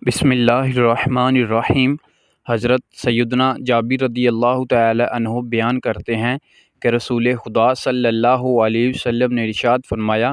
بسم اللہ الرحمن الرحیم۔ حضرت سیدنا جابر رضی اللہ تعالی عنہ بیان کرتے ہیں کہ رسول خدا صلی اللہ علیہ وسلم نے ارشاد فرمایا،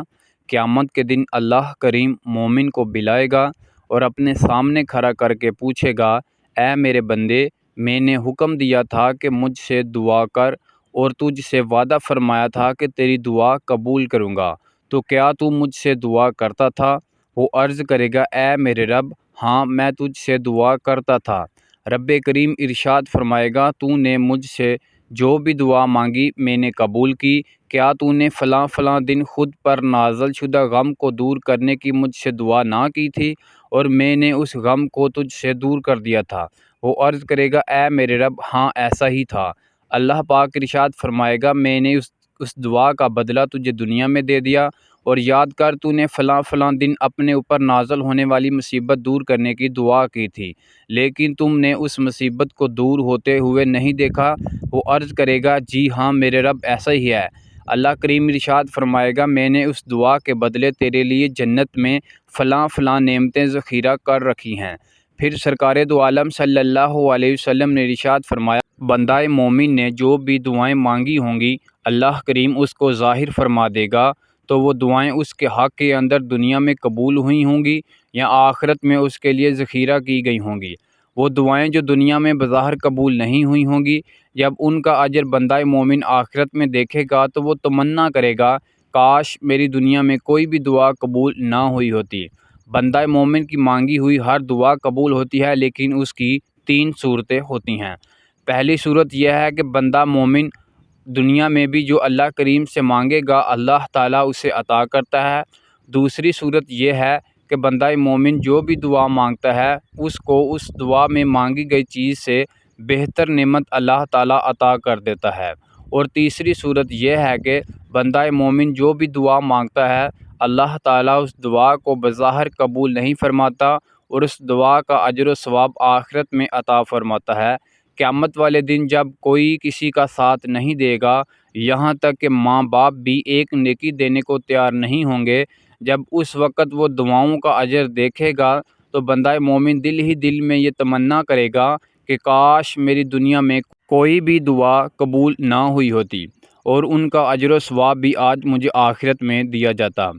قیامت کے دن اللہ کریم مومن کو بلائے گا اور اپنے سامنے کھڑا کر کے پوچھے گا، اے میرے بندے، میں نے حکم دیا تھا کہ مجھ سے دعا کر اور تجھ سے وعدہ فرمایا تھا کہ تیری دعا قبول کروں گا، تو کیا تو مجھ سے دعا کرتا تھا؟ وہ عرض کرے گا، اے میرے رب، ہاں میں تجھ سے دعا کرتا تھا۔ رب کریم ارشاد فرمائے گا، تو نے مجھ سے جو بھی دعا مانگی میں نے قبول کی۔ کیا تو نے فلاں فلاں دن خود پر نازل شدہ غم کو دور کرنے کی مجھ سے دعا نہ کی تھی اور میں نے اس غم کو تجھ سے دور کر دیا تھا؟ وہ عرض کرے گا، اے میرے رب، ہاں ایسا ہی تھا۔ اللہ پاک ارشاد فرمائے گا، میں نے اس دعا کا بدلہ تجھے دنیا میں دے دیا، اور یاد کر تو نے فلاں فلاں دن اپنے اوپر نازل ہونے والی مصیبت دور کرنے کی دعا کی تھی، لیکن تم نے اس مصیبت کو دور ہوتے ہوئے نہیں دیکھا۔ وہ عرض کرے گا، جی ہاں میرے رب، ایسا ہی ہے۔ اللہ کریم ارشاد فرمائے گا، میں نے اس دعا کے بدلے تیرے لیے جنت میں فلاں فلاں نعمتیں ذخیرہ کر رکھی ہیں۔ پھر سرکار دو عالم صلی اللہ علیہ وسلم نے ارشاد فرمایا، بندہ مومن نے جو بھی دعائیں مانگی ہوں گی اللہ کریم اس کو ظاہر فرما دے گا، تو وہ دعائیں اس کے حق کے اندر دنیا میں قبول ہوئی ہوں گی یا آخرت میں اس کے لیے ذخیرہ کی گئی ہوں گی۔ وہ دعائیں جو دنیا میں بظاہر قبول نہیں ہوئی ہوں گی، جب ان کا اجر بندہ مومن آخرت میں دیکھے گا تو وہ تمنا کرے گا، کاش میری دنیا میں کوئی بھی دعا قبول نہ ہوئی ہوتی۔ بندہ مومن کی مانگی ہوئی ہر دعا قبول ہوتی ہے، لیکن اس کی 3 صورتیں ہوتی ہیں۔ پہلی صورت یہ ہے کہ بندہ مومن دنیا میں بھی جو اللہ کریم سے مانگے گا اللہ تعالیٰ اسے عطا کرتا ہے۔ دوسری صورت یہ ہے کہ بندہ مومن جو بھی دعا مانگتا ہے اس کو اس دعا میں مانگی گئی چیز سے بہتر نعمت اللہ تعالیٰ عطا کر دیتا ہے۔ اور تیسری صورت یہ ہے کہ بندہ مومن جو بھی دعا مانگتا ہے اللہ تعالیٰ اس دعا کو بظاہر قبول نہیں فرماتا اور اس دعا کا اجر و ثواب آخرت میں عطا فرماتا ہے۔ قیامت والے دن جب کوئی کسی کا ساتھ نہیں دے گا، یہاں تک کہ ماں باپ بھی ایک نیکی دینے کو تیار نہیں ہوں گے، جب اس وقت وہ دعاؤں کا اجر دیکھے گا تو بندہ مومن دل ہی دل میں یہ تمنا کرے گا کہ کاش میری دنیا میں کوئی بھی دعا قبول نہ ہوئی ہوتی اور ان کا اجر و ثواب بھی آج مجھے آخرت میں دیا جاتا۔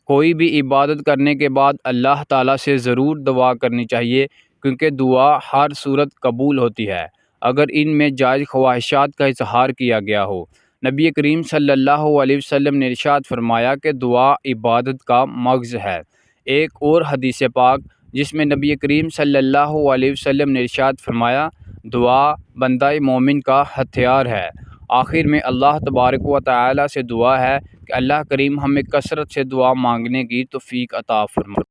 کوئی بھی عبادت کرنے کے بعد اللہ تعالیٰ سے ضرور دعا کرنی چاہیے، کیونکہ دعا ہر صورت قبول ہوتی ہے اگر ان میں جائز خواہشات کا اظہار کیا گیا ہو۔ نبی کریم صلی اللہ علیہ وسلم نے ارشاد فرمایا کہ دعا عبادت کا مغز ہے۔ ایک اور حدیث پاک جس میں نبی کریم صلی اللہ علیہ وسلم نے ارشاد فرمایا، دعا بندہ مومن کا ہتھیار ہے۔ آخر میں اللہ تبارک و تعالی سے دعا ہے کہ اللہ کریم ہمیں کثرت سے دعا مانگنے کی توفیق عطا فرمائے۔